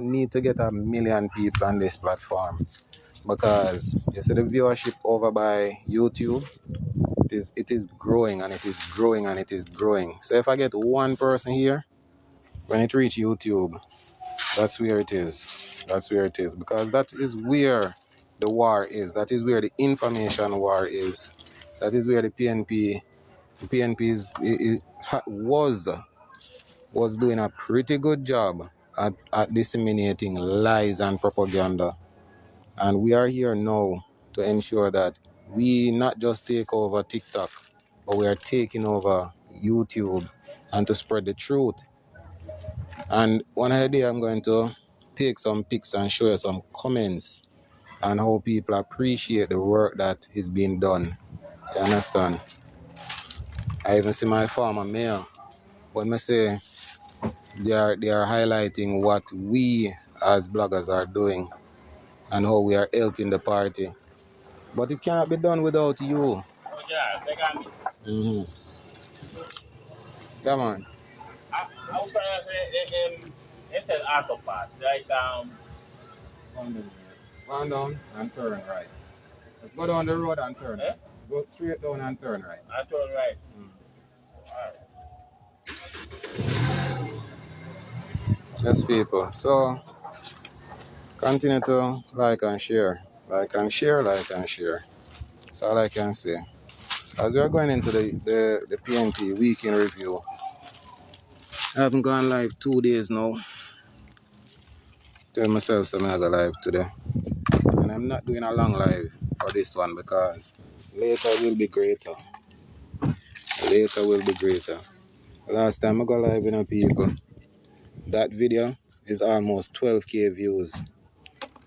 need to get 1 million people on this platform because you see the viewership over by YouTube. It is growing and it is growing and it is growing. So if I get one person here, when it reach YouTube, that's where it is. That's where it is because that is where the war is. That is where the information war is. That is where the PNP was doing a pretty good job at disseminating lies and propaganda. And we are here now to ensure that we not just take over TikTok, but we are taking over YouTube and to spread the truth. And one idea I'm going to take some pics and show you some comments on how people appreciate the work that is being done. You understand? I even see my former mayor. When I say they are highlighting what we as bloggers are doing and how we are helping the party. But it cannot be done without you. Mm-hmm. Come on. I was trying to say, it says Autopath, right down. Go down and turn right. Let's go down the road and turn. Eh? Go straight down and turn right. I turn right. Yes, people. So continue to like and share. Like and share, like and share. That's all I can say. As we are going into the PNP week in review, I haven't gone live 2 days now. Tell myself something I go live today. And I'm not doing a long live for this one because later will be greater. Later will be greater. Last time I go live in a people, that video is almost 12k views.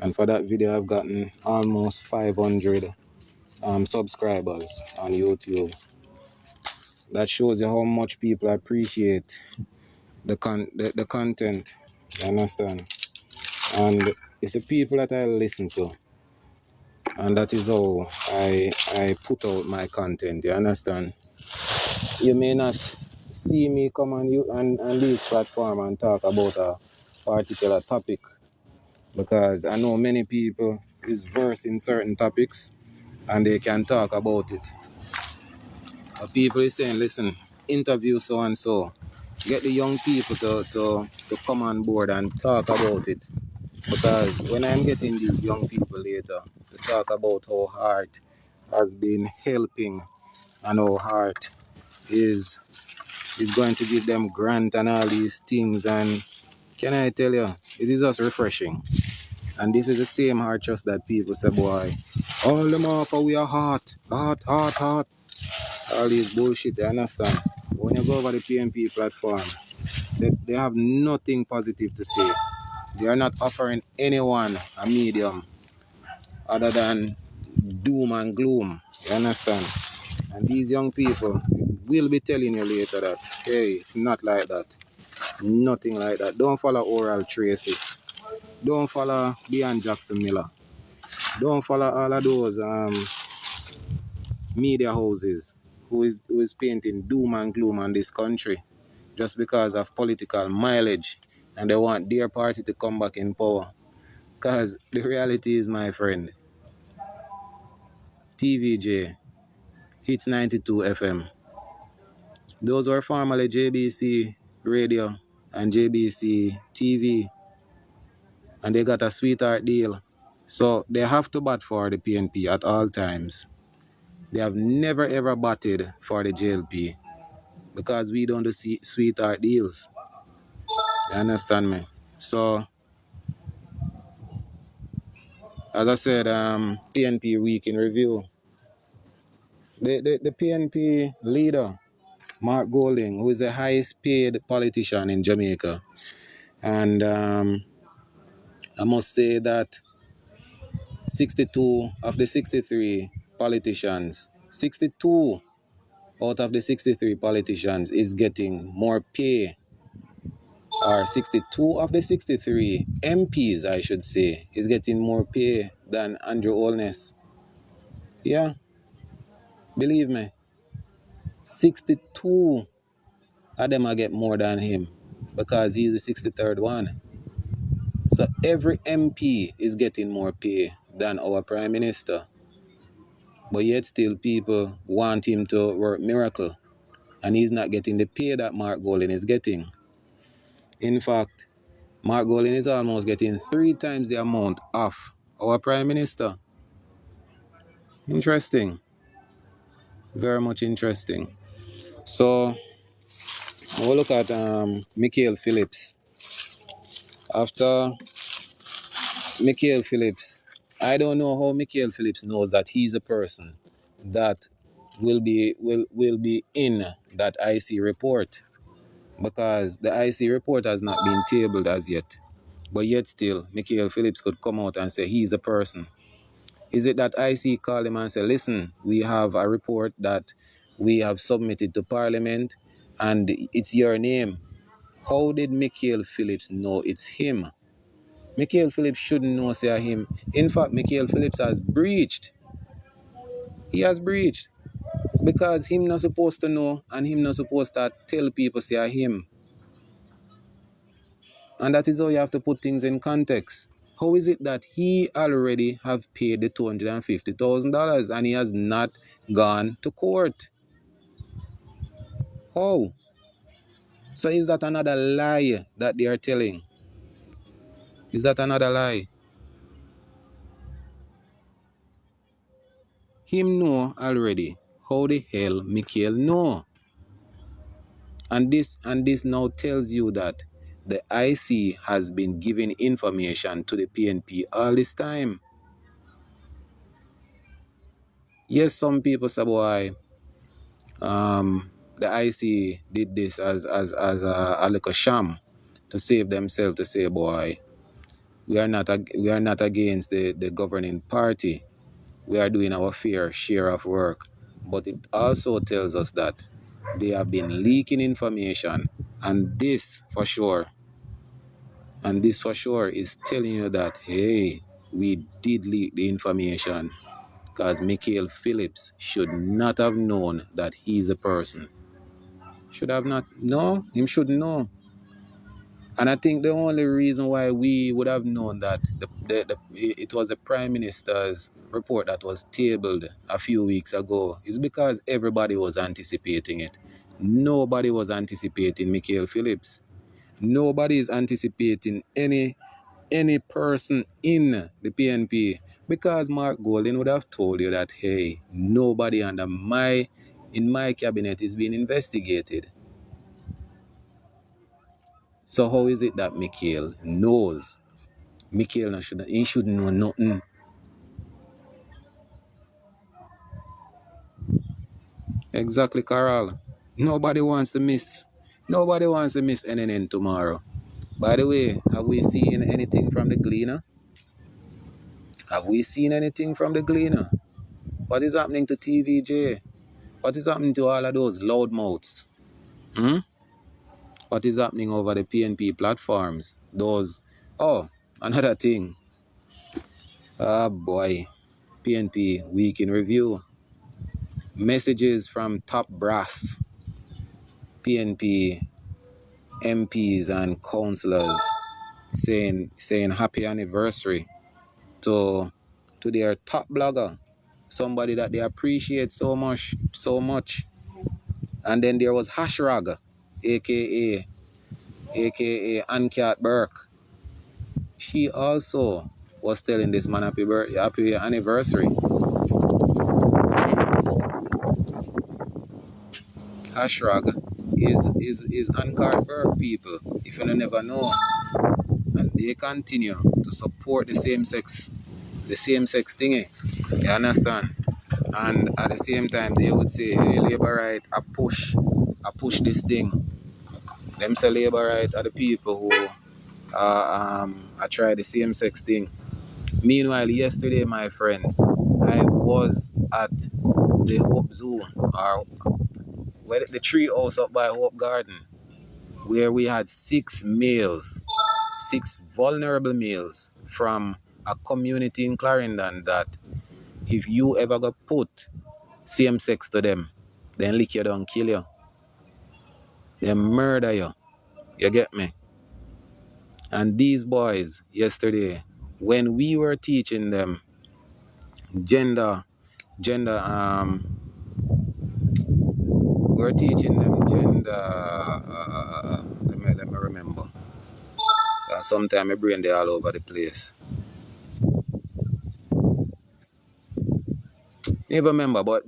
And for that video I've gotten almost 500 subscribers on YouTube. That shows you how much people appreciate the content. You understand? And it's the people that I listen to. And that is how I put out my content. You understand? You may not see me come on this platform and talk about a particular topic because I know many people is versed in certain topics and they can talk about it. But people is saying, listen, interview so and so. Get the young people to come on board and talk about it. Because when I'm getting these young people later to talk about how heart has been helping and how heart is going to give them grant and all these things, and can I tell you, it is just refreshing. And this is the same heart trust that people say, boy, all them offer we are heart. All these bullshit, I understand. When you go over the PNP platform, they have nothing positive to say. They are not offering anyone a medium other than doom and gloom. You understand? And these young people will be telling you later that, hey, it's not like that. Nothing like that. Don't follow Oral Tracy. Don't follow Deion Jackson Miller. Don't follow all of those media houses who is painting doom and gloom on this country just because of political mileage and they want their party to come back in power. Because the reality is, my friend, TVJ, Hits 92 FM, those were formerly JBC Radio and JBC TV, and they got a sweetheart deal. So they have to bat for the PNP at all times. They have never ever batted for the JLP because we don't do sweetheart deals. You understand me? So, as I said, PNP week in review. The PNP leader, Mark Golding, who is the highest paid politician in Jamaica. And I must say that 62 of the 63 politicians, 62 out of the 63 politicians is getting more pay, or 62 of the 63 MPs, I should say, is getting more pay than Andrew Holness. Yeah, believe me, 62 of them I get more than him because he's the 63rd one. So every MP is getting more pay than our Prime Minister. But yet still people want him to work miracle. And he's not getting the pay that Mark Golding is getting. In fact, Mark Golding is almost getting 3 times the amount of our Prime Minister. Interesting. Very much interesting. So, we'll look at Michael Phillips. After Michael Phillips, I don't know how Michael Phillips knows that he's a person that will be in that IC report, because the IC report has not been tabled as yet. But yet still, Michael Phillips could come out and say he's a person. Is it that IC call him and say, listen, we have a report that we have submitted to Parliament and it's your name? How did Michael Phillips know it's him? Michael Phillips shouldn't know say him. In fact, Michael Phillips has breached. He has breached. Because him not supposed to know and him not supposed to tell people say him. And that is how you have to put things in context. How is it that he already have paid the $250,000 and he has not gone to court? How? So is that another lie that they are telling? Is that another lie? Him know already. How the hell Michael know? And this now tells you that the IC has been giving information to the PNP all this time. Yes, some people say, boy, the IC did this as a little sham to save themselves, to say, boy, we are not against the governing party. We are doing our fair share of work. But it also tells us that they have been leaking information, and this for sure is telling you that, hey, we did leak the information, because Michael Phillips should not have known that he's a person. Should have not. No, him shouldn't know. And I think the only reason why we would have known that it was the Prime Minister's report that was tabled a few weeks ago is because everybody was anticipating it. Nobody was anticipating Michael Phillips. Nobody is anticipating any person in the PNP, because Mark Golding would have told you that, hey, nobody in my cabinet is being investigated. So how is it that Michael knows? Michael shouldn't know nothing. Exactly, Carol. Nobody wants to miss. Nobody wants to miss NNN tomorrow. By the way, have we seen anything from the Gleaner? Have we seen anything from the Gleaner? What is happening to TVJ? What is happening to all of those loudmouths? Hmm? What is happening over the PNP platforms? Another thing. Ah, boy. PNP week in review. Messages from top brass PNP MPs and councillors saying happy anniversary to their top blogger, somebody that they appreciate so much. And then there was Hashrag, aka Ankat Burke. She also was telling this man happy anniversary. Hashrag is Ankat Burke, people, if you never know. And they continue to support the same sex thingy. You understand? And at the same time, they would say, hey, labor right, I push this thing. Them say labor right are the people who I try the same sex thing. Meanwhile, yesterday, my friends, I was at the Hope Zoo, or the tree house up by Hope Garden, where we had 6 vulnerable males from a community in Clarendon that if you ever got put same sex to them, then lick you down, kill you. They murder you. You get me? And these boys yesterday, when we were teaching them gender, we were teaching them gender. Let me remember. Sometimes my brain they all over the place. Never remember, but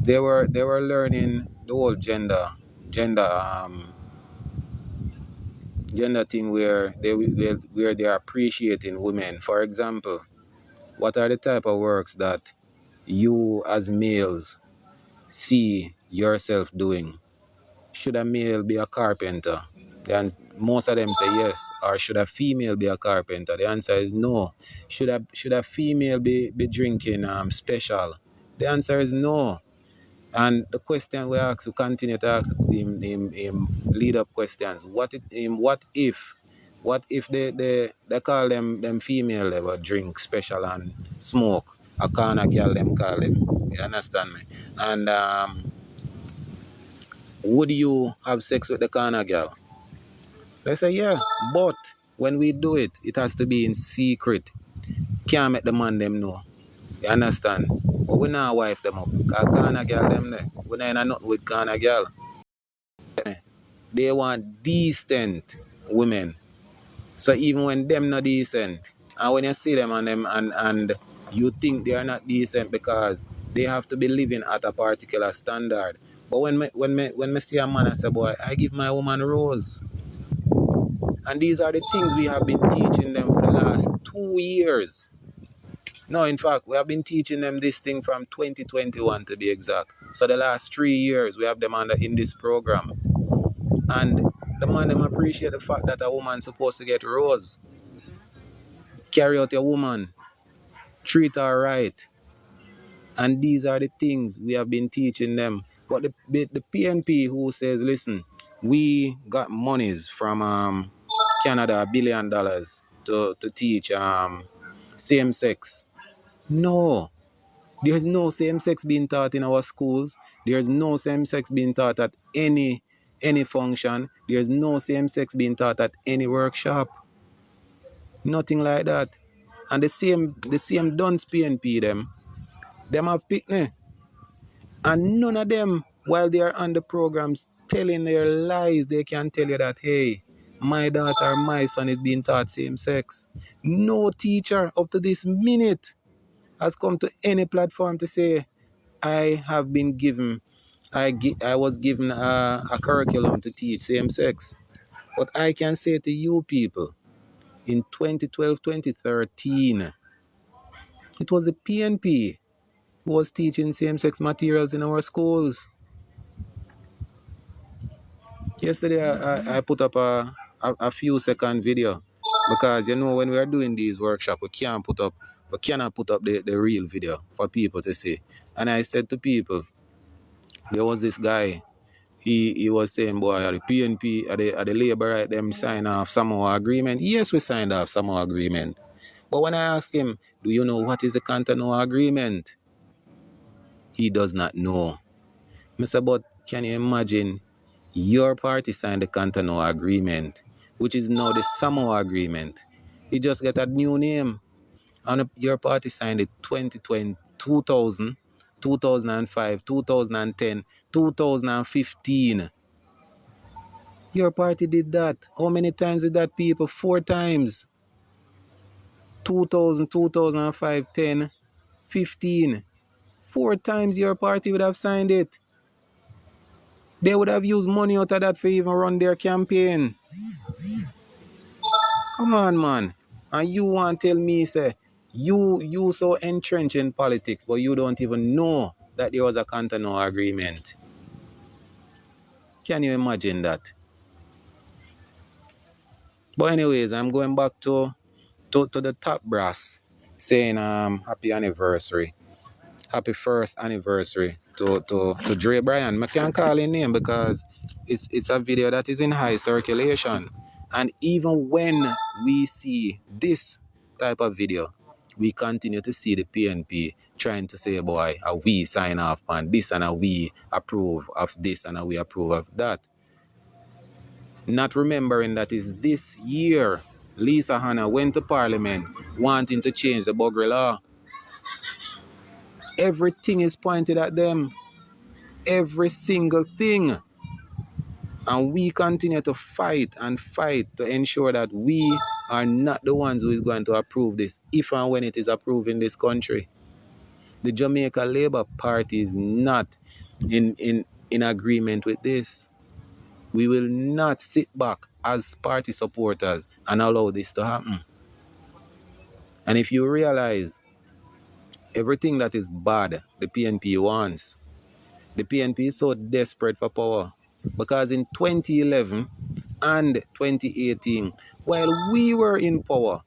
they were learning the whole gender gender thing where they are appreciating women. For example, what are the type of works that you as males see yourself doing? Should a male be a carpenter? And most of them say yes. Or should a female be a carpenter? The answer is no. Should a female be drinking special? The answer is no. And the question we continue to ask him lead up questions. What if they call them female they will drink special and smoke? A kind of girl them call them. You understand me? And would you have sex with the kind of girl? They say yeah, but when we do it, it has to be in secret. Can't make the man them know. You understand? But we not wife them up. Because Ghana girl them there. We not in nothing with Ghana girl. They want decent women. So even when them not decent, and when you see them and you think they are not decent because they have to be living at a particular standard. But when me see a man, I say, boy, I give my woman rose. And these are the things we have been teaching them for the last 2 years. No, in fact, we have been teaching them this thing from 2021 to be exact. So the last 3 years, we have them in this program. And the man them appreciate the fact that a woman's supposed to get rose. Carry out your woman. Treat her right. And these are the things we have been teaching them. But the PNP who says, listen, we got monies from Canada, $1 billion to teach same-sex. No. There's no same-sex being taught in our schools. There's no same-sex being taught at any function. There's no same-sex being taught at any workshop. Nothing like that. And the same Duns PNP them have picnic. And none of them, while they are on the programs telling their lies, they can tell you that, hey, my daughter, my son is being taught same-sex. No teacher up to this minute has come to any platform to say, I was given a curriculum to teach same-sex. But I can say to you people, in 2012, 2013, it was the PNP who was teaching same-sex materials in our schools. Yesterday, I put up a few second video because, when we are doing these workshops, we cannot put up the real video for people to see. And I said to people, there was this guy, he was saying, boy, are the PNP, are the labor right, them sign off Samoa agreement? Yes, we signed off Samoa agreement. But when I asked him, do you know what is the Cotonou agreement? He does not know. Mr. But can you imagine your party signed the Cotonou agreement, which is now the Samoa agreement. It just got a new name. And your party signed it 2020, 2000, 2005, 2010, 2015. Your party did that. How many times did that, people? 4 times. 2000, 2005, 10, 15. 4 times your party would have signed it. They would have used money out of that for even run their campaign. Come on, man. And you want to tell me, say, you so entrenched in politics, but you don't even know that there was a Cotonou agreement. Can you imagine that? But anyways, I'm going back to the top brass, saying happy anniversary. Happy first anniversary to Dre Bryan. I can't call his name because it's a video that is in high circulation. And even when we see this type of video, we continue to see the PNP trying to say, boy, we sign off on this and we approve of this and we approve of that. not remembering that is this year Lisa Hanna went to Parliament wanting to change the Buggery law. Everything is pointed at them. Every single thing. And we continue to fight and fight to ensure that we are not the ones who is going to approve this, if and when it is approved in this country. The Jamaica Labour Party is not in agreement with this. We will not sit back as party supporters and allow this to happen. And if you realize everything that is bad the PNP wants, the PNP is so desperate for power because in 2011 and 2018, while we were in power,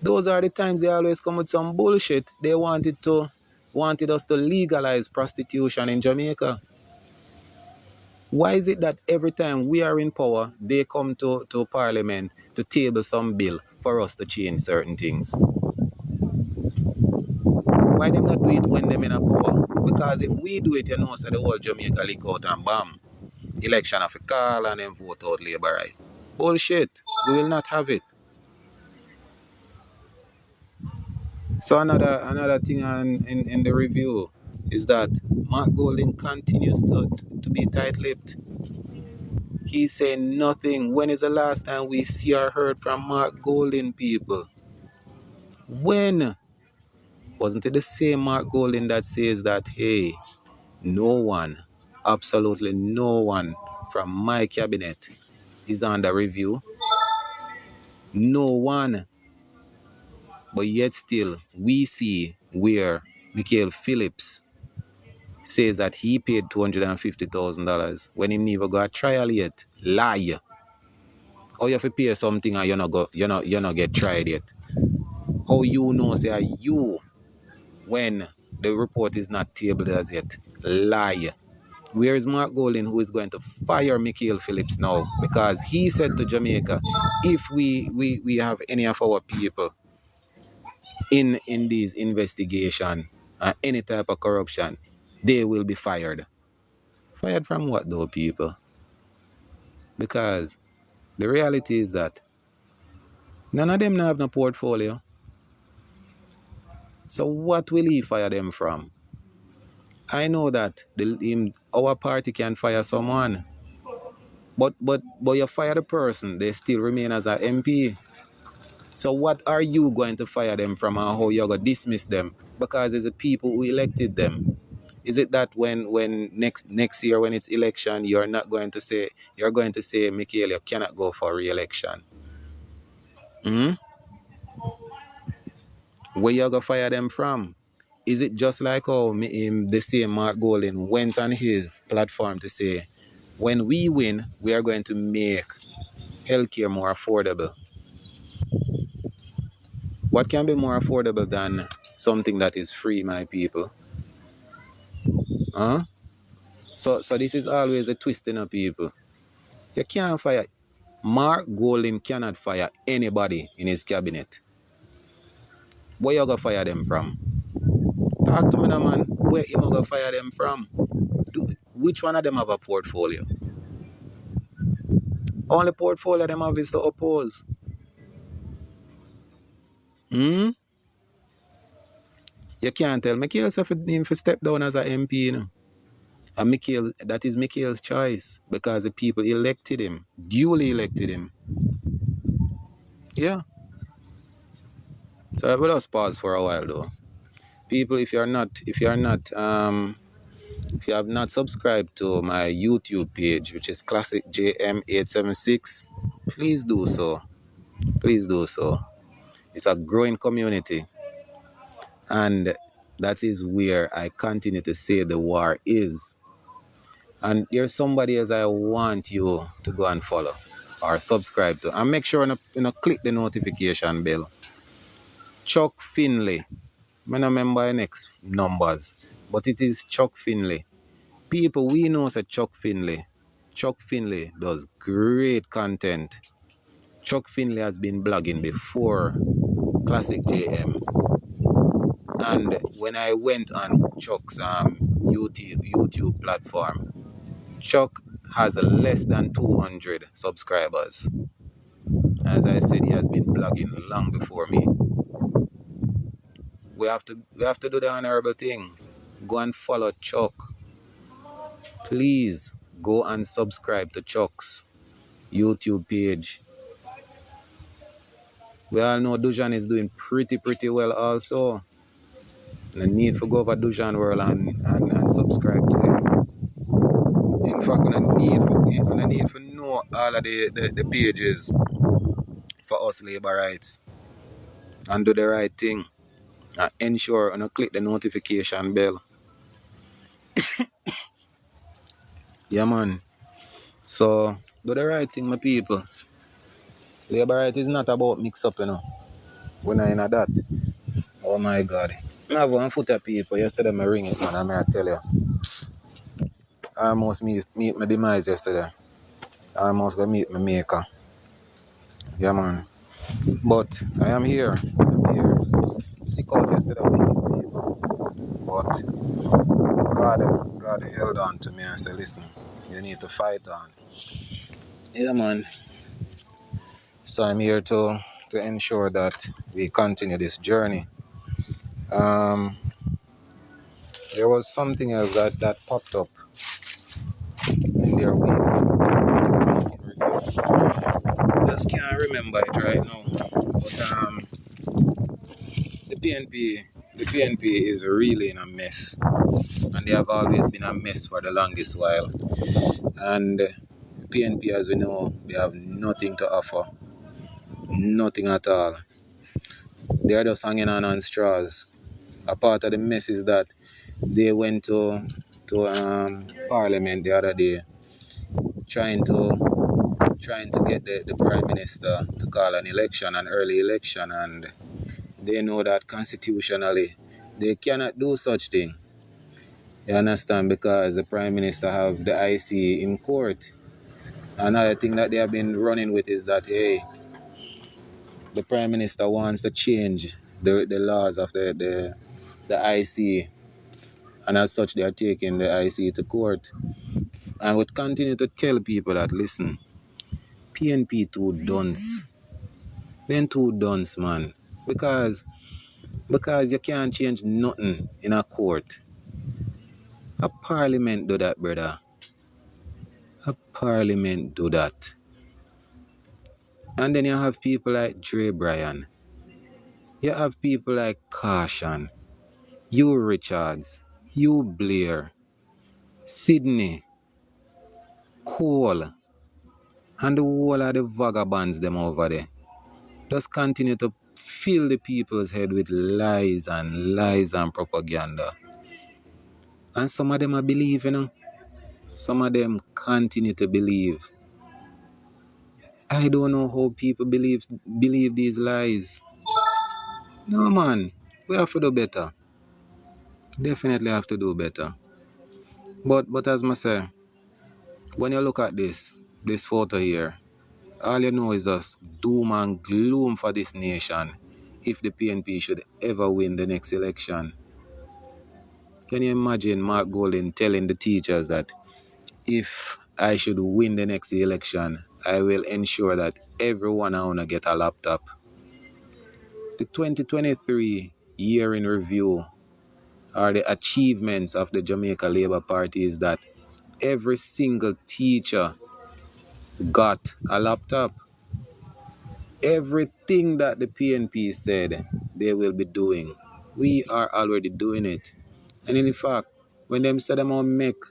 those are the times they always come with some bullshit. They wanted us to legalize prostitution in Jamaica. Why is it that every time we are in power, they come to Parliament to table some bill for us to change certain things? Why them not do it when them in a power? Because if we do it, you know, so the whole Jamaica leak out and bam, election of a call and then vote out Labour right. Bullshit. We will not have it. So another thing in the review is that Mark Golding continues to be tight-lipped. He's saying nothing. When is the last time we see or heard from Mark Golding, people? When? Wasn't it the same Mark Golding that says that, hey, no one, absolutely no one from my cabinet is under review? No one. But yet still, we see where Michael Phillips says that he paid $250,000 when he never got a trial yet. Lie. How you have to pay something and you not get tried yet? How you know say you when the report is not tabled as yet? Lie. Where is Mark Golding, who is going to fire Michael Phillips now? Because he said to Jamaica, if we have any of our people in these investigation and any type of corruption, they will be fired. Fired from what though, people? Because the reality is that none of them have no portfolio. So what will he fire them from? I know that our party can fire someone, but you fire the person, they still remain as an MP. So what are you going to fire them from, and how you're going to dismiss them? Because it's the people who elected them. Is it that when next year when it's election, you're going to say, Michael, you cannot go for re-election? Where you going to fire them from? Is it just like how the same Mark Golding went on his platform to say, when we win, we are going to make healthcare more affordable? What can be more affordable than something that is free, my people? Huh? So this is always a twist in people. You can't fire. Mark Golding cannot fire anybody in his cabinet. Where you going to fire them from? Talk to me now, man. Where you going to fire them from? Which one of them have a portfolio? Only portfolio them have is to oppose. You can't tell Michael if he step down as an MP, you know. And that is Michael's choice because the people elected him, duly elected him. Yeah. So I will just pause for a while though. People, if you have not subscribed to my YouTube page, which is Classic JM876, please do so. Please do so. It's a growing community. And that is where I continue to say the war is. And there's somebody else I want you to go and follow or subscribe to. And make sure you click the notification bell. Chuck Finley. I don't remember the next numbers, but it is Chuck Finley. People, we know that Chuck Finley does great content. Chuck Finley has been blogging before Classic JM. And when I went on Chuck's YouTube platform, Chuck has less than 200 subscribers. As I said, he has been blogging long before me. We have to do the honorable thing. Go and follow Chuck. Please go and subscribe to Chuck's YouTube page. We all know Dujan is doing pretty well also. No need for go over Dujan World and subscribe to him. In fact, we don't need for know all of the pages for us labor rights. And do the right thing. And ensure and click the notification bell. Yeah, man. So, do the right thing, my people. Labor right is not about mix up, We're not in that. Oh my God. I have one foot of people. Yesterday, I ring it, man. I tell you. I almost meet my demise yesterday. I almost go meet my maker. Yeah, man. But I am here. I'm here. Sick out yesterday with people. But God held on to me and said, listen, you need to fight on. Yeah, man. So I'm here to ensure that we continue this journey. There was something else that popped up in their week. Just can't remember it right now. But the PNP is really in a mess. And they have always been a mess for the longest while. And PNP, as we know, they have nothing to offer. Nothing at all. They are just hanging on straws. A part of the mess is that they went to Parliament the other day trying to get the Prime Minister to call an early election, and they know that constitutionally they cannot do such thing. You understand? Because the Prime Minister have the IC in court. Another thing that they have been running with is that, hey, the Prime Minister wants to change the laws of the IC, and as such they are taking the IC to court. And would continue to tell people that, listen, PNP too dunce. Then too dunce, man. Because you can't change nothing in a court. A parliament do that, brother. A parliament do that. And then you have people like Dre Bryan. You have people like Caution, Hugh Richards, Hugh Blair, Sydney, Cole, and the whole of the vagabonds them over there. Just continue to fill the people's head with lies and propaganda. And some of them are believing, Some of them continue to believe. I don't know how people believe these lies. No, man. We have to do better. Definitely have to do better. But as I say, when you look at this photo here, all you know is just doom and gloom for this nation if the PNP should ever win the next election. Can you imagine Mark Golding telling the teachers that if I should win the next election, I will ensure that everyone I want to get a laptop? The 2023 year in review are the achievements of the Jamaica Labour Party is that every single teacher got a laptop. Everything that the PNP said they will be doing, we are already doing it. And in fact, when them say them want make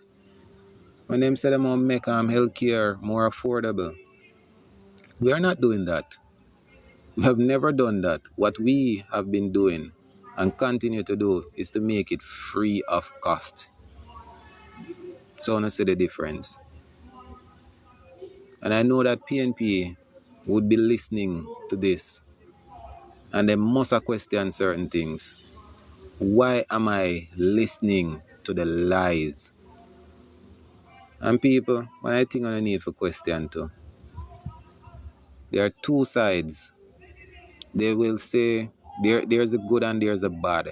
healthcare more affordable, we are not doing that. We have never done that. What we have been doing and continue to do is to make it free of cost. So I want to see the difference. And I know that PNP would be listening to this, and they must question certain things. Why am I listening to the lies? And people, when I think I need for question too, there are two sides. They will say there's a good and there's a bad.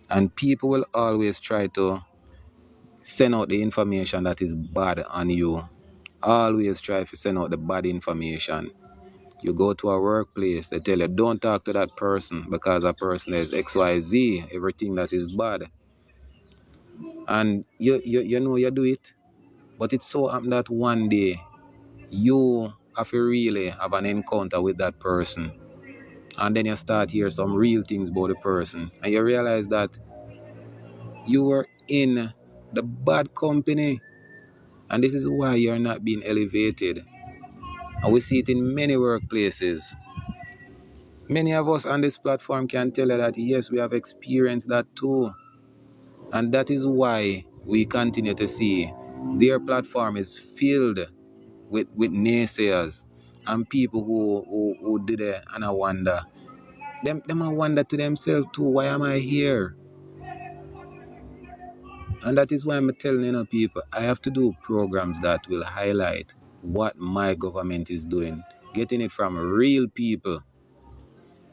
And people will always try to send out the information that is bad on you always try to send out the bad information. You go to a workplace, they tell you don't talk to that person because that person is XYZ, everything that is bad. And you know you do it, but it's so happened that one day you have to really have an encounter with that person. And then you start hear some real things about the person. And you realize that you were in the bad company. And this is why you're not being elevated. And we see it in many workplaces. Many of us on this platform can tell you that yes, we have experienced that too. And that is why we continue to see their platform is filled with naysayers and people who did it and I wonder. Them I wonder to themselves too, why am I here? And that is why I'm telling people, I have to do programs that will highlight what my government is doing. Getting it from real people.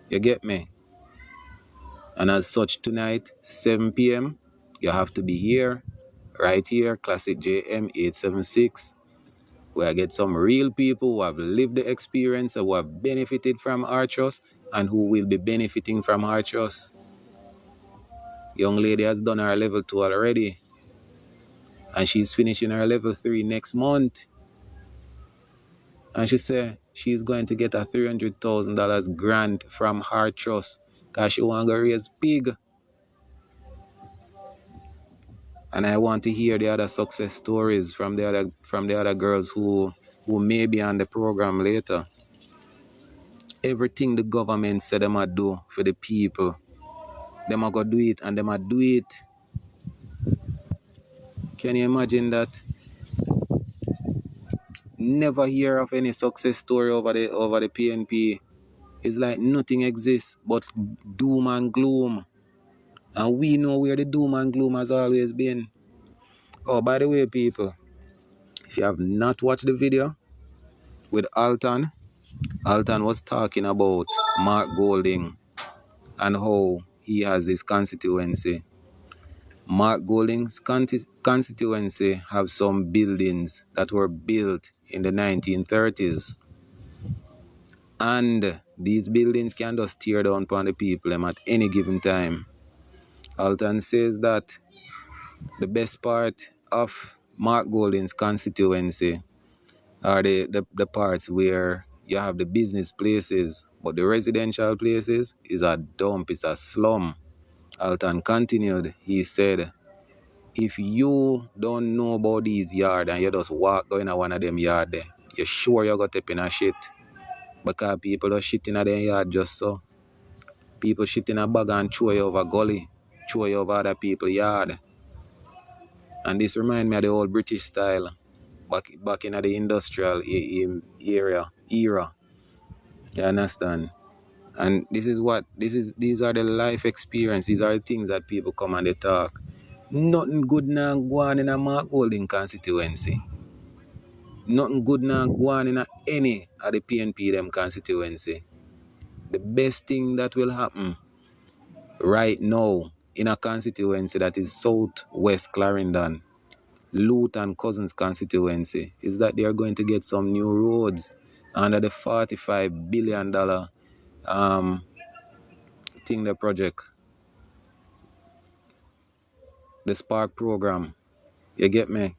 You get me? And as such tonight, 7 p.m., you have to be here, right here, Classic JM 876, where I get some real people who have lived the experience, who have benefited from our trust, and who will be benefiting from our trust. Young lady has done her level 2 already, and she's finishing her level 3 next month. And she said she's going to get a $300,000 grant from her trust because she want to raise pig. And I want to hear the other success stories from the other girls who may be on the program later. Everything the government said them might do for the people, them are going to do it, and them might do it. Can you imagine that? Never hear of any success story over the PNP. It's like nothing exists but doom and gloom. And we know where the doom and gloom has always been. Oh, by the way, people, if you have not watched the video with Alton was talking about Mark Golding and how he has his constituency. Mark Golding's constituency have some buildings that were built in the 1930s. And these buildings can just tear down upon the people at any given time. Alton says that the best part of Mark Golding's constituency are the parts where you have the business places, but the residential places is a dump, it's a slum. Alton continued, he said, if you don't know about these yards and you just walk going to one of them yards there, you're sure you're going to step in a shit. Because people are shit in a them yard just so. People shit in a bag and throw you over gully, throw you over other people's yard. And this reminds me of the old British style, back in the industrial era. You understand? And these are the life experience. These are the things that people come and they talk. Nothing good now go on in a Mark Golding constituency. Nothing good now go on in any of the PNP them constituency. The best thing that will happen right now in a constituency that is Southwest Clarendon, Luton Cousins constituency, is that they are going to get some new roads under the $45 billion the project, the Spark program. You get me?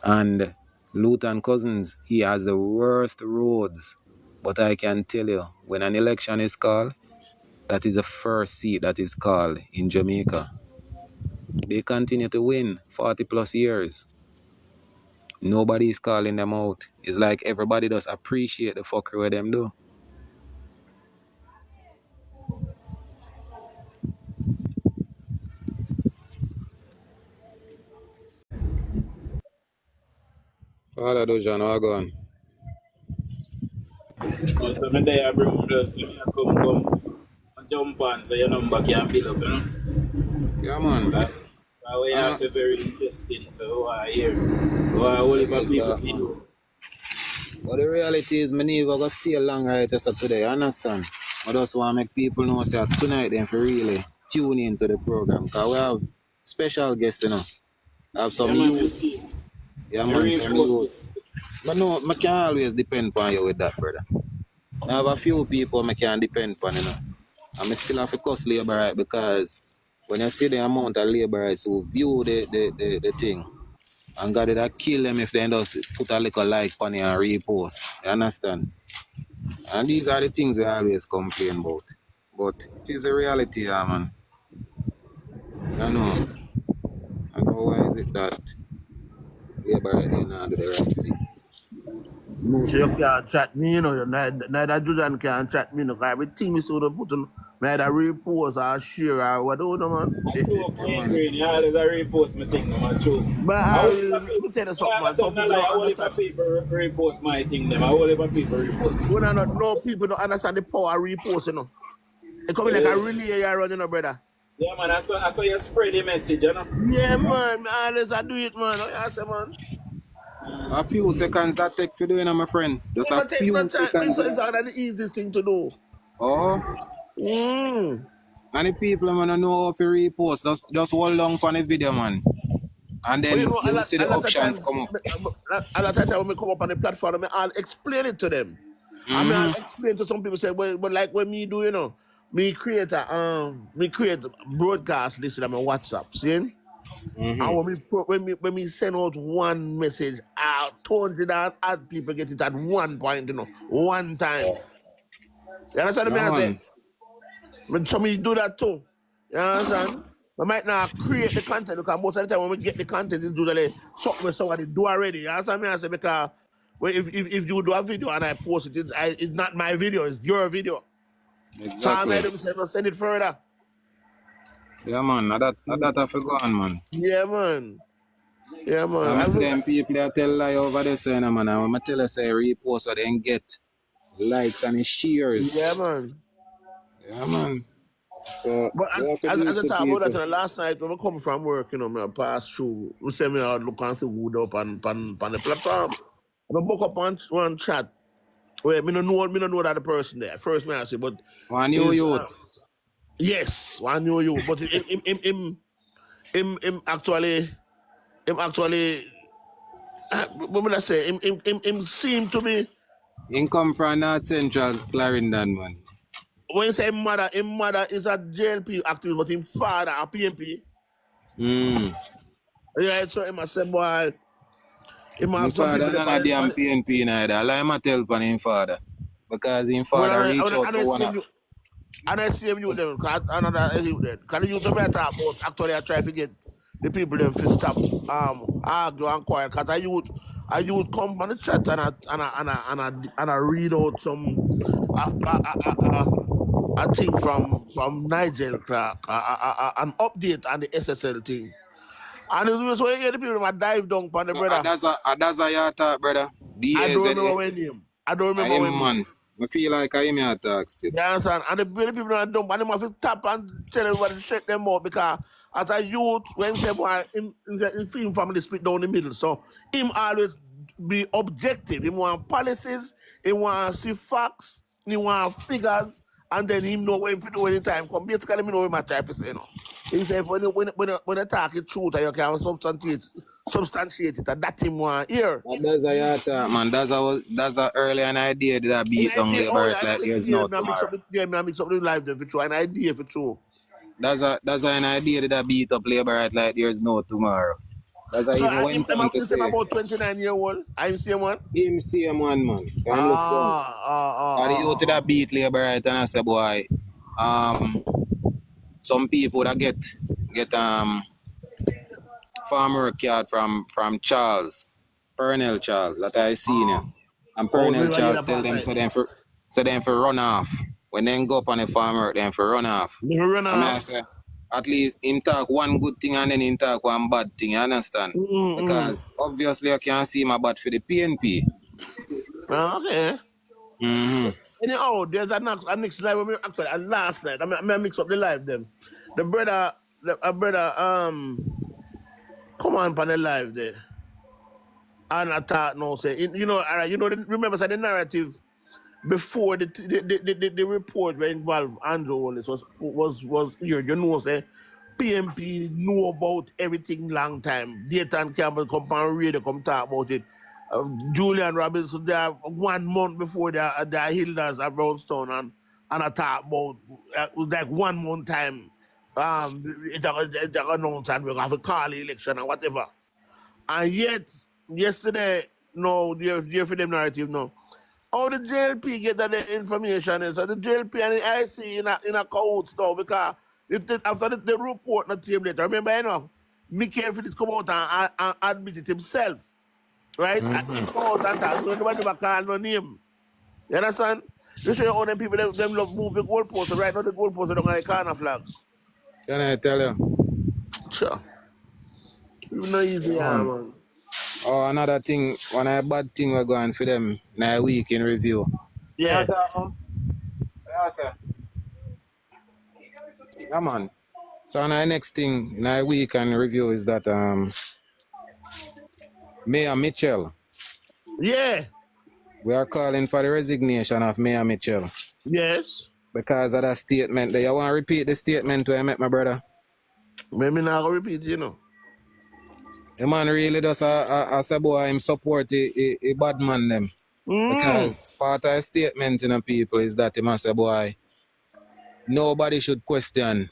And Luton Cousins, he has the worst roads. But I can tell you, when an election is called, that is the first seat that is called in Jamaica. They continue to win 40 plus years. Nobody is calling them out. It's like everybody does appreciate the fuckery what them do. What I do, John? What going? So me there, bro, just come, jump on so your number can build up, you know. Yeah, man. That way that's very interesting, so I hear. So I only for people to do. But the reality is, me never gonna stay long right as today, understand? I just want to make people know that tonight then for really tune into the program. Because we have special guests, you know. I have some youths. Yeah, man, some youths. But no, I can't always depend on you with that, brother. I have a few people I can depend on, you know. And I still have to cuss labor right because when you see the amount of labor rights who view the thing, and God that kill them if they just put a little like on it and repost. You understand? And these are the things we always complain about. But it is a reality, yeah, man. I know. I know why is it that labor right there now do the right thing. No, so you can't chat me, you know. Neither Julian can chat me, you know. 'Cause everything is sort of put on, either repost or share or whatever, man. I true Yeah, clean man. green, you always a repost my thing, no, man, true. But I I will will, if let me tell you something, I man. never tell Some no people lie, don't I will if understand. people repost my thing, them. I will if people repost. When I not know people don't understand the power of repost, you know. It come in like a Yeah, relay you run, you know, brother. yeah, man, I saw you spread the message, you know. Yeah, man. I always I do it, man. I say, man. A few seconds that take for doing, my friend. Just It a don't take no few time. This seconds. is the easiest thing to do. Oh, Mm. and the people man don't know how to repost. Just hold on on the video, man. And But you then know, you will see a the lot of options time, come up. a lot of time when we come up on the platform, I'll explain it to them. I mean, I'll Mm-hmm. explain to some people say, well, but like when me do, you know, me create broadcast list on my WhatsApp, see? And Mm-hmm. when me send out one message, 200 and add people get it at one point, you know, one time. You understand me? Yeah, I say, man. when somebody do that too. You understand? We might not create the content because most of the time when we get the content, it's usually something somebody do already. You understand me? I say because if you do a video and I post it, it's not my video, it's your video. So I Exactly. made them say, no, send it further. Yeah, man. That I forgot, man. Yeah, man. Yeah, man. I see them people that tell lie over there saying, man, I'm tell you say repost so they can get likes and shares. Yeah, man. Yeah, man. So But we have to as do it I to talk about that people. last night when I come from work, you know, I pass through, we say me out look and see who up on the platform. I book up on one chat. Well, me don't know that the person there. First me I say, but One new is youth. yes, I know you. But him actually what would I say? Him seem to be He come from North Central Clarendon, man. when you say him mother is a JLP activist, but him father a PMP. Mm. Yeah, so him I say boy, him My have some father people that none of damn PNP neither. I lie my tell upon him father. Because him when father reach out to I one see of him and I see him you them, cause another you them. Can you to better about actually I try to get the people them to stop argue and quiet cause I would come on the chat and I read out some a thing from Nigel Clark, an update on the SSL thing. And it was so the people that dive down on the brother. That's a your talk, brother. I don't remember DAZA. when name. I don't I remember am when name. man. I feel like I am your talk still. You understand? And the really people that don't, and them have to tap and tell everybody to shut them up because as a youth, when say boy, him film family split down the middle. So him always be objective. He want policies, he want see facts, he want figures, and then him know when to do anytime. Come basically me know what my type is, you know. He say when you talk the truth and you can substantiate it, and that him want hear. That's a your talk, man. That's a early an idea that I An beat down idea, oh labor yeah, like an there's idea, no me I mix up tomorrow. the yeah, me I mix up the live them for true, an idea for true. That's an idea that I beat up labor right like there's no tomorrow. That's a So even went on to you say I'm say about 29-year-old. I'm same one. him same man. Can look down. Ah, ah, ah, And the ah, youth ah. that beat labor right and I say boy, um some people that get farmer card from Charles, Pernell Charles, that I seen Ah. him. And Oh, we Pernell were Charles here tell past them night. so them for run off. When they go up on the farmer, them for run off. We run I mean I off. say at least him talk one good thing and then him talk one bad thing, you understand? Mm-mm. Because obviously you can't see my bad for the PNP. Okay. Mm-hmm. Anyhow, there's a next live when actually last night. I mix up the live them. The brother, a brother, come on the live there. And I thought no say you know, all right, you know, remember say the narrative before the report were involved Andrew Wallace was you know say PMP know about everything long time. Dayton Campbell come on radio come talk about it. Julian Robinson there 1 month before the Hilders at Brownstone and I talk about like 1 month time it announced and we have a call election and whatever. And yet yesterday no dear for them narrative no. How the JLP get that information is so the JLP and the IC in a cahoots now because after the report not table later. Remember Mickey Phillips come out and admit it himself. Right? And he come out and talk. So nobody never call no name. You understand? You show all them people them love move the goalpost. Right now the goalpost don't have a corner flag. Can I tell you? Sure. It's not easy, man. Oh, another thing, one of the bad thing we're going for them in a week in review. Yeah. Yeah, sir. Yeah, man. So now the next thing in a week in review is that Mayor Mitchell. Yeah. We are calling for the resignation of Mayor Mitchell. Yes. Because of that statement. Do you want to repeat the statement where I met my brother? Maybe not gonna repeat, you know. The man really does a boy him support a bad man them. Because part of the statement in the people is that he must say boy, nobody should question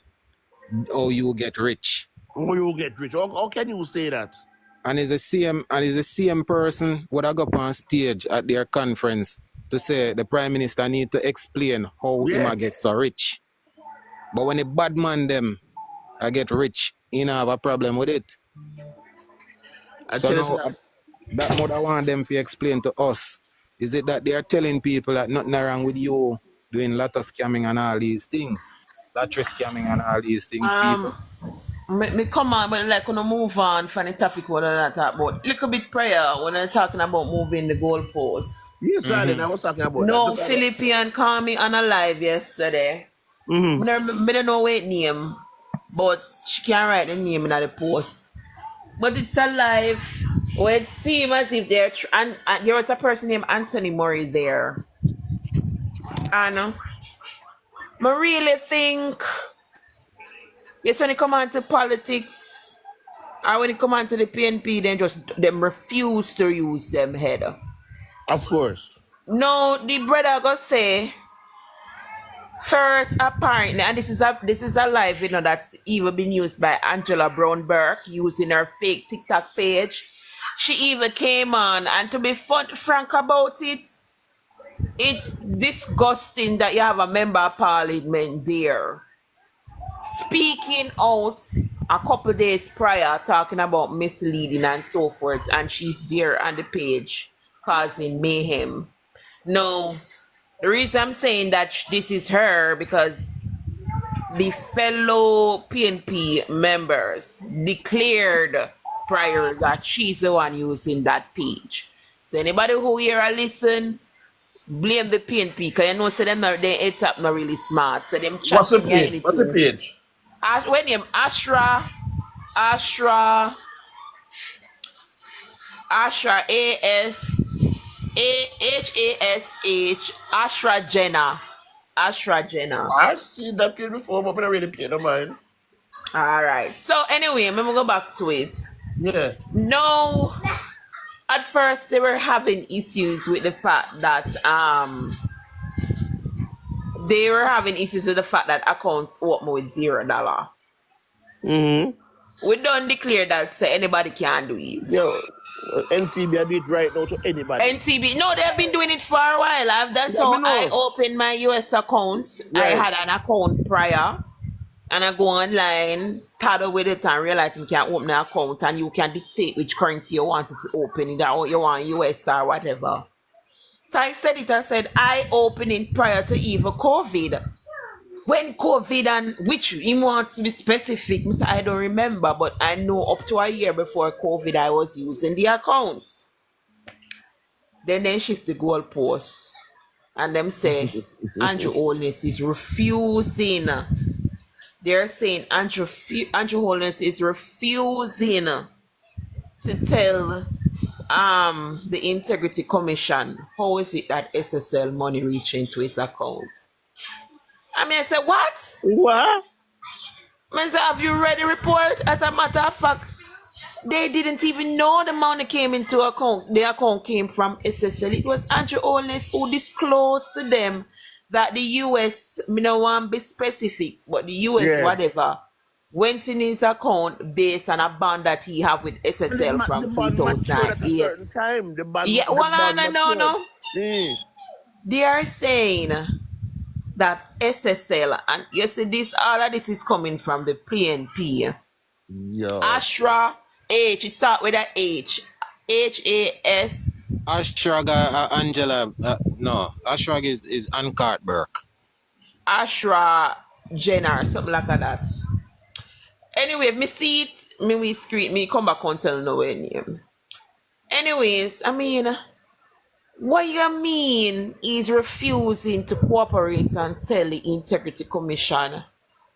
how you get rich. How you get rich? How can you say that? And it's the same person would have go up on stage at their conference to say the Prime Minister need to explain how him get so rich. But when the bad man them I get rich, he don't have a problem with it. So now that mother want them to explain to us. Is it that they are telling people that nothing wrong with you doing lot of scamming and all these things? Lottery scamming and all these things, people. Me come on, but like gonna move on from the topic what I talk about. Little bit prayer when I'm talking about moving the goalposts. Yes, I was talking about no that. Philippian called me on a live yesterday. I don't know what name, but she can't write the name in the post. But it's a live where it seems as if they're and there was a person named Anthony Murray there. And I really think yes, when it come on to politics or when it come on to the PNP, then just them refuse to use them head. Of course. No, the brother go say first apparently, and this is a live, you know, that's even been used by Angela Brown Burke using her fake TikTok page. She even came on, and to be frank about it, it's disgusting that you have a member of parliament there speaking out a couple days prior talking about misleading and so forth, and she's there on the page causing mayhem. No, the reason I'm saying that this is her because the fellow PNP members declared prior that she's the one using that page. So anybody who hear or listen, blame the PNP because you know so them they it's up not really smart. So them What's the page? What's the page? When name Ashra ASHASH Ashra Jenna. I've seen that page before, but I don't really pay no mind. Alright. So anyway, I'm gonna go back to it. Yeah. No, at first they were having issues with the fact that accounts open with $0. We don't declare that so anybody can do it. Yo, NCB I do it right now to anybody. NCB, no, they've been doing it for a while. That's how I opened my US accounts. Right. I had an account prior. And I go online, tattle with it and realize you can open an account and you can dictate which currency you want it to open, either you want US or whatever. So I said I open it prior to even COVID. When COVID and which you want to be specific, I don't remember, but I know up to a year before COVID I was using the account. Then they shift the goalposts and them say Andrew Holness is refusing. They're saying Andrew Holness is refusing to tell the Integrity Commission how is it that SSL money reaching into his account. I mean, I said, what? What? I said, have you read the report? As a matter of fact, They didn't even know the money came into account. The account came from SSL. It was Andrew Holness who disclosed to them that the US, me no want to be specific, but the US, Yeah. whatever, went in his account based on a bond that he have with SSL from The bond matured at a 2008. certain time. The bond, Yeah, the well, bond no. matured. Mm. They are saying that SSL, and you see this, all of this is coming from the PNP. Yo. Ashra H, it start with a H. HAS. Ashrag Angela, no, Ashrag is Ankart Burke. Ashra Jenner, something like that. Anyway, me see it, me we screen, me come back and tell no name. Anyways, I mean, what you mean is refusing to cooperate and tell the Integrity Commission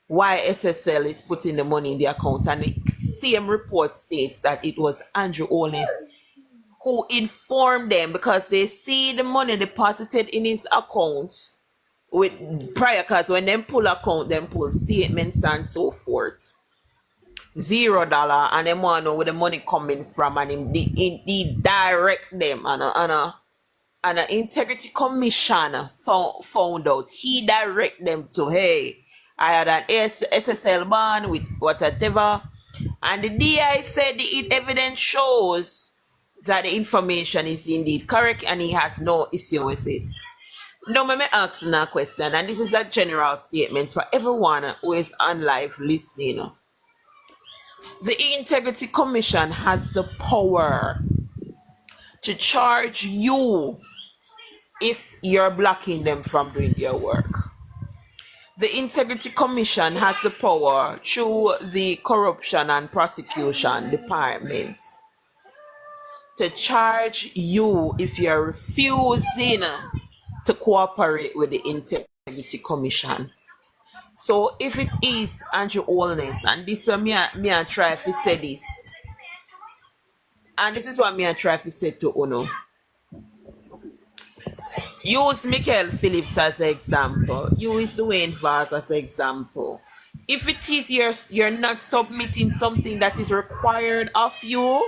why SSL is putting the money in the account, and the same report states that it was Andrew Holness who informed them because they see the money deposited in his account with prior, because when them pull account, them pull statements and so forth. $0, and them want to know where the money coming from, and he direct them, and an Integrity Commission found out. He direct them to, hey, I had an SSL bond with whatever, and the DI said the evidence shows that the information is indeed correct and he has no issue with it. Now, let me ask you a question, and this is a general statement for everyone who is on live listening. The Integrity Commission has the power to charge you if you're blocking them from doing their work. The Integrity Commission has the power through the Corruption and Prosecution Department to charge you if you're refusing to cooperate with the Integrity Commission. So if it is Andrew Holness, and this is what me I try to say this, and this is what me I try to say to Uno. Use Michael Phillips as an example. Use Dwayne Vaz as an example. If it is you're not submitting something that is required of you,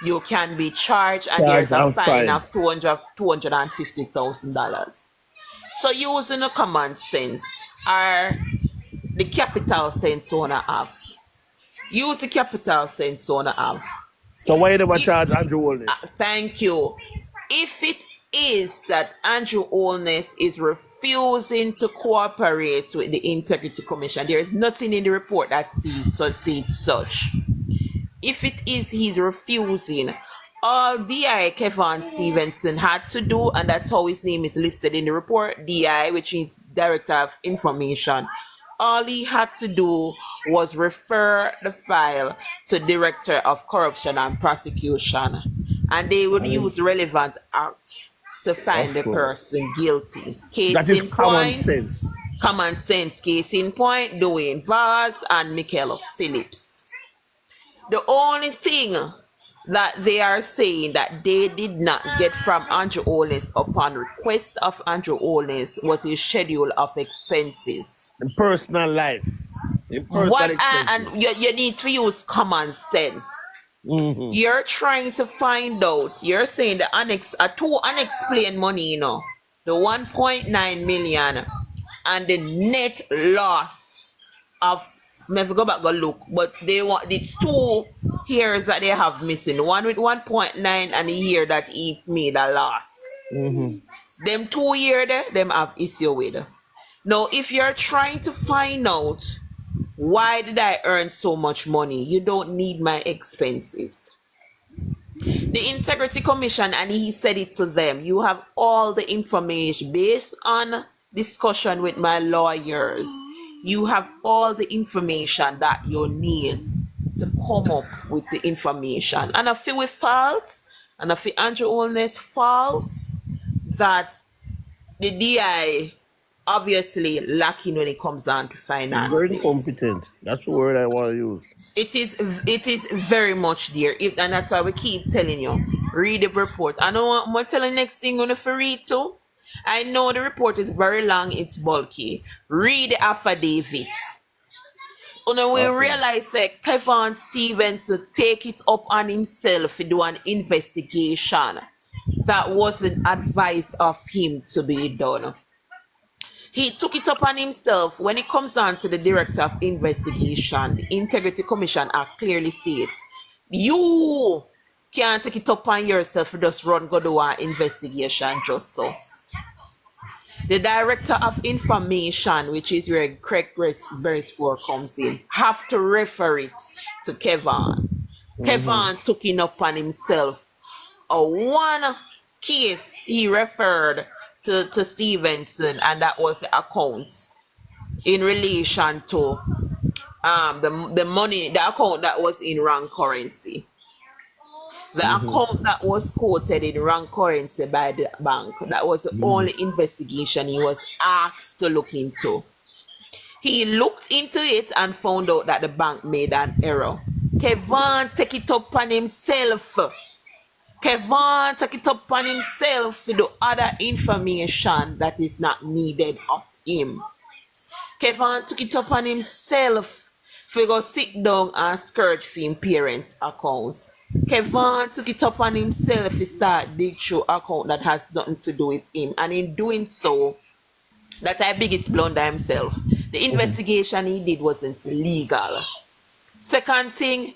you can be charged, and there's a fine of $250,000. So using the common sense or the capital sense on have. Use the capital sense on have. So why you never charge Andrew Holness? Thank you. If it is that Andrew Holness is refusing to cooperate with the Integrity Commission, there is nothing in the report that sees such. If it is he's refusing, all DI Kevin Stevenson had to do, and that's how his name is listed in the report, DI, which is Director of Information, all he had to do was refer the file to Director of Corruption and Prosecution, and they would use relevant acts to find the person guilty. Case That is in common point, sense. Common sense. Case in point, Dwayne Vaz and Michael Phillips. The only thing that they are saying that they did not get from Andrew Holness upon request of Andrew Holness was his schedule of expenses. In personal life. And you need to use common sense. Mm-hmm. You're trying to find out. You're saying the two unexplained money, the 1.9 million and the net loss of. If you go back go look, but they want these 2 years that they have missing. One with 1.9 and the year that he made a loss. Mm-hmm. Them 2 years there, them have issue with. Now, if you're trying to find out why did I earn so much money, you don't need my expenses. The Integrity Commission, and he said it to them, you have all the information based on discussion with my lawyers. You have all the information that you need to come up with the information. And I feel with faults, and I feel Andrew Holness fault that the DI obviously lacking when it comes down to finances. Very incompetent. That's the word I want to use. It is very much there. And that's why we keep telling you, read the report. I know I'm telling you next thing you're going to read too. I know the report is very long, it's bulky. Read the affidavit. When we Okay. realize that Kevin Stevens take it up on himself to do an investigation that wasn't advice of him to be done. He took it upon himself. When it comes down to the Director of Investigation, the Integrity Commission Act clearly states you can't take it upon yourself to just go do an investigation just so. The Director of Information, which is where Craig Beresford comes in, have to refer it to Kevin. Kevin took it upon himself. One case he referred to Stevenson, and that was the accounts in relation to the money, the account that was in wrong currency. The account that was quoted in wrong currency by the bank, that was the only investigation he was asked to look into. He looked into it and found out that the bank made an error. Kevin take it upon himself. Kevin take it upon himself to do other information that is not needed of him. Kevin took it upon himself to go sit down and scourge for him parents' accounts. Kevin took it upon himself to start dig through account that has nothing to do with him. And in doing so, that I biggest blunder himself. The investigation he did wasn't legal. Second thing,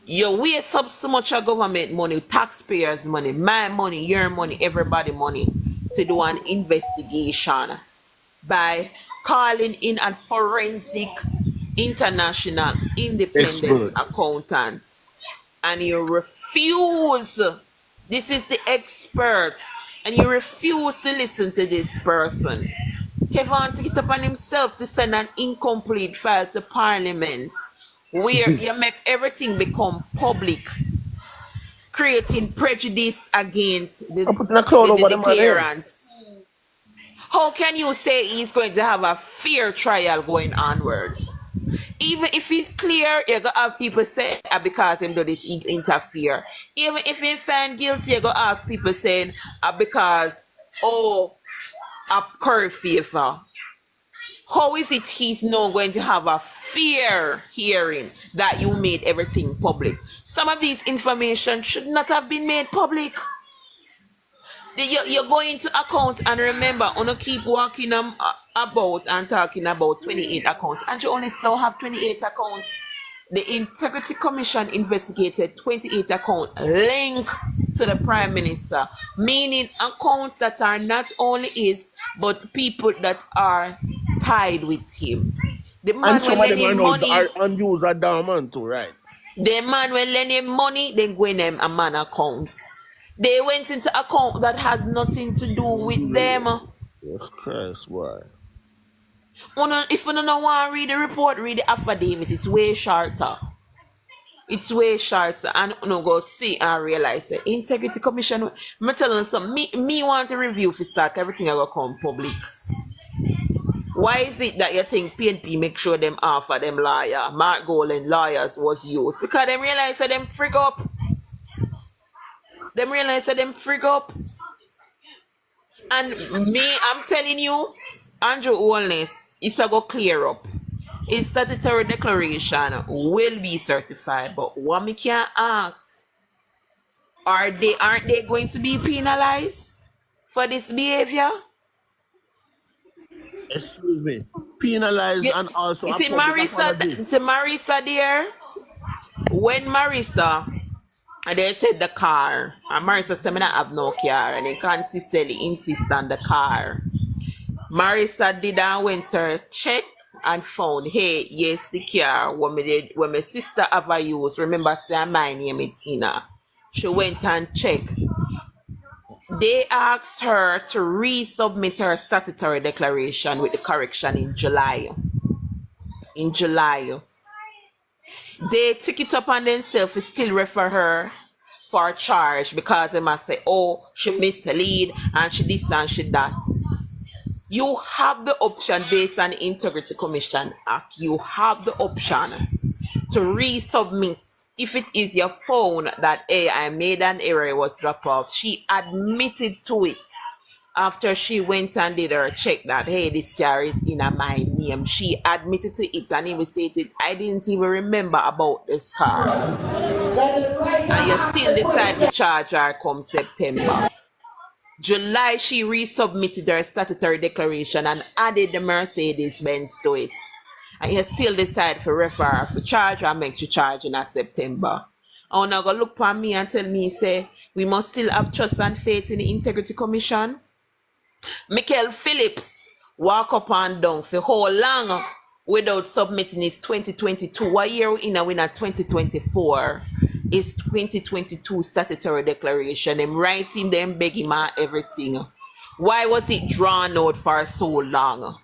you waste up so much of government money, taxpayers' money, my money, your money, everybody's money to do an investigation by calling in a forensic, international, independent accountants. And you refuse, this is the experts, and you refuse to listen to this person. Kevin took it upon himself to send an incomplete file to Parliament where you make everything become public, creating prejudice against the declarants. How can you say he's going to have a fair trial going onwards? Even if it's clear, you're going to have people say because him do this, he interfere. Even if he's found guilty, you're going to have people saying because, a curry favor. How is it he's not going to have a fair hearing that you made everything public? Some of these information should not have been made public. You're going to account and remember, you keep walking about and talking about 28 accounts, and you only still have 28 accounts. The Integrity Commission investigated 28 accounts linked to the Prime Minister, meaning accounts that are not only his, but people that are tied with him. The man and some of them money, are unused at diamond too, right? The man will lend him money, then go in them a man accounts. They went into account that has nothing to do with them. Yes, Christ, why? If you don't want to read the report, read the affidavit. It's way shorter. It's way shorter. And you go see and realize the Integrity Commission. I'm telling you something. Me want to review for start everything I go come public. Why is it that you think PNP make sure them offer them lawyer, Mark Golan lawyers was used? Because them realize that them frig up. Them realize that them frig up. And me, I'm telling you, Andrew Holness, it's a go clear up. His statutory declaration will be certified, but what me can ask, aren't they going to be penalized for this behavior? Excuse me. Penalized and also. You see, Marisa there, when Marisa, they said the car, and Marisa said, I have no car, and they consistently insist on the car. Marisa did and went to check and found, hey, yes, the car, when my sister ever used, remember, say my name is Ina. She went and checked. They asked her to resubmit her statutory declaration with the correction in July. They took it upon themselves to still refer her for charge because they must say, she mislead and she this and she that. You have the option based on the Integrity Commission Act. You have the option to resubmit. If it is your phone that, I made an error, it was dropped off. She admitted to it. after she went and did her check that, hey, this car is in my name, she admitted to it and even stated, I didn't even remember about this car. And you still decide to charge her come September. July, she resubmitted her statutory declaration and added the Mercedes Benz to it. And you still decide to refer her for charge and make you charge in September. And now go look for me and tell me, say, we must still have trust and faith in the Integrity Commission. Michael Phillips walk up and down for how long without submitting his 2022. What year we in a winner 2024? His 2022 statutory declaration. Them writing them, beg him and everything. Why was it drawn out for so long?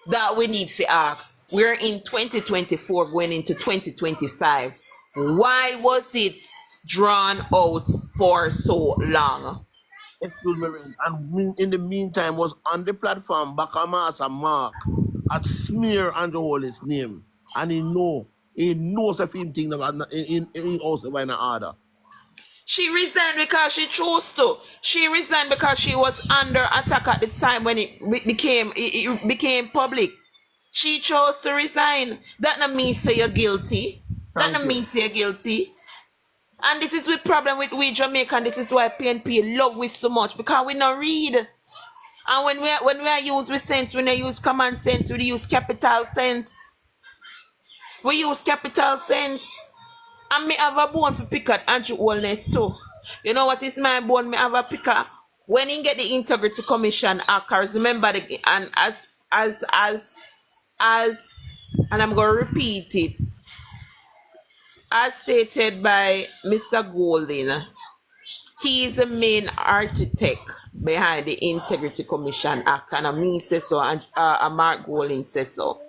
That we need to ask. We're in 2024 going into 2025. Why was it drawn out for so long? Excuse me, and in the meantime was on the platform, Bakamas and Mark had smear Andrew Hollis' name. And he knows if him thing in also by an order. She resigned because she chose to. She resigned because she was under attack at the time when it became public. She chose to resign. That not mean say you're guilty. That not mean say you're guilty. And this is the problem with we Jamaican. This is why PNP love we so much, because we not read. And when we use with sense, when we use common sense, we use capital sense. We use capital sense. And me have a bone to pick at Andrew Holness too. You know what is my bone? Me have a picker. When he get the Integrity Commission Actors, remember the and and I'm gonna repeat it. As stated by Mr. Golding, he is the main architect behind the Integrity Commission Act, and me say so, and Mark Golding says so.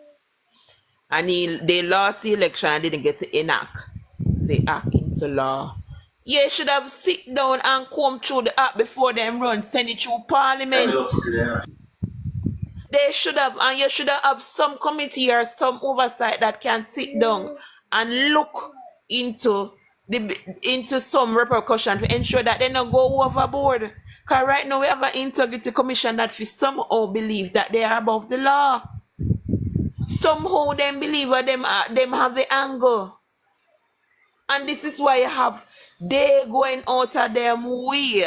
And they lost the election and didn't get to enact the act into law. You should have sit down and come through the act before them run, send it through Parliament. They should have, and you should have some committee or some oversight that can sit down and look into some repercussion to ensure that they don't go overboard. Because right now we have an Integrity Commission that we somehow believe that they are above the law. Somehow them believe that them have the angle. And this is why you have they going out of them way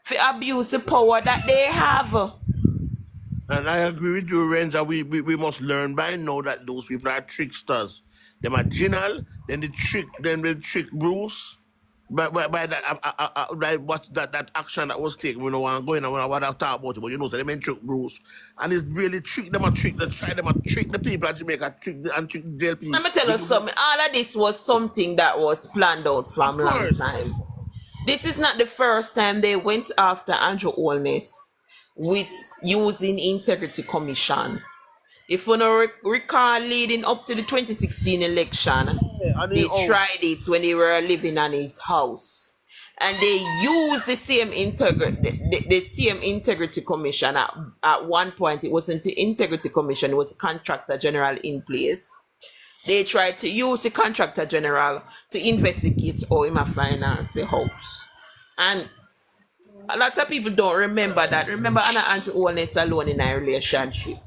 to abuse the power that they have. And I agree with you, Renza. We must learn by now that those people are tricksters. Them are Ginal, then they trick Bruce. By that what that action that was taken, we know I'm going on what I talk about it, but you know, so they meant trick Bruce. And it's really trick them and trick the people at Jamaica, trick jail people. Let me tell you something. All of this was something that was planned out from a long time. This is not the first time they went after Andrew Holness with using Integrity Commission. If you don't recall, leading up to the 2016 election, they tried it when they were living on his house. And they used the same Integrity Commission. At one point, it wasn't the Integrity Commission, it was the Contractor General in place. They tried to use the Contractor General to investigate how he finance the house. And a lot of people don't remember that. Remember, Anna Andrew Holness alone in a relationship.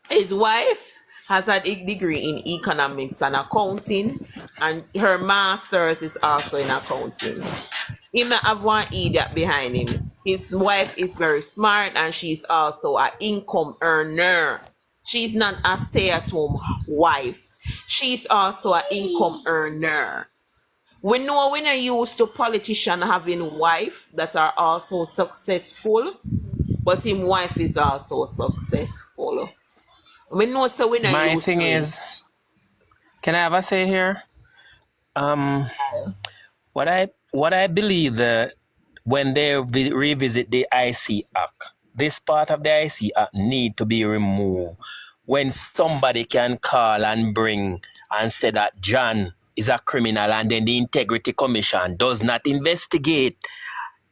His wife has a degree in economics and accounting, and her master's is also in accounting. He may have one idiot behind him. His wife is very smart, and she's also an income earner. She's not a stay-at-home wife. She's also an income earner. We know we're not used to politicians having wife that are also successful, but his wife is also successful. We know so we're not My used thing to is, can I have a say here? What I believe that when they revisit the IC Act, this part of the IC Act need to be removed. When somebody can call and bring and say that John is a criminal, and then the Integrity Commission does not investigate,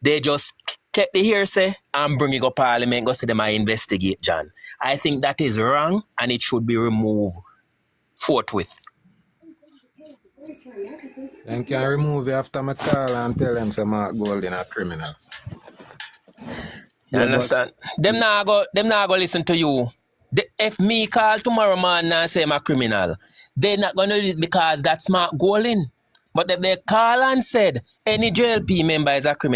they just take the hearsay and bring it to Parliament, go see them and investigate John. I think that is wrong, and it should be removed forthwith. Then can remove it after my call and tell them some Mark Golding a criminal. You understand? Them not go listen to you. If me call tomorrow morning and say I'm a criminal, they're not gonna do it because that's smart goaling. But if they call and said any JLP member is a criminal,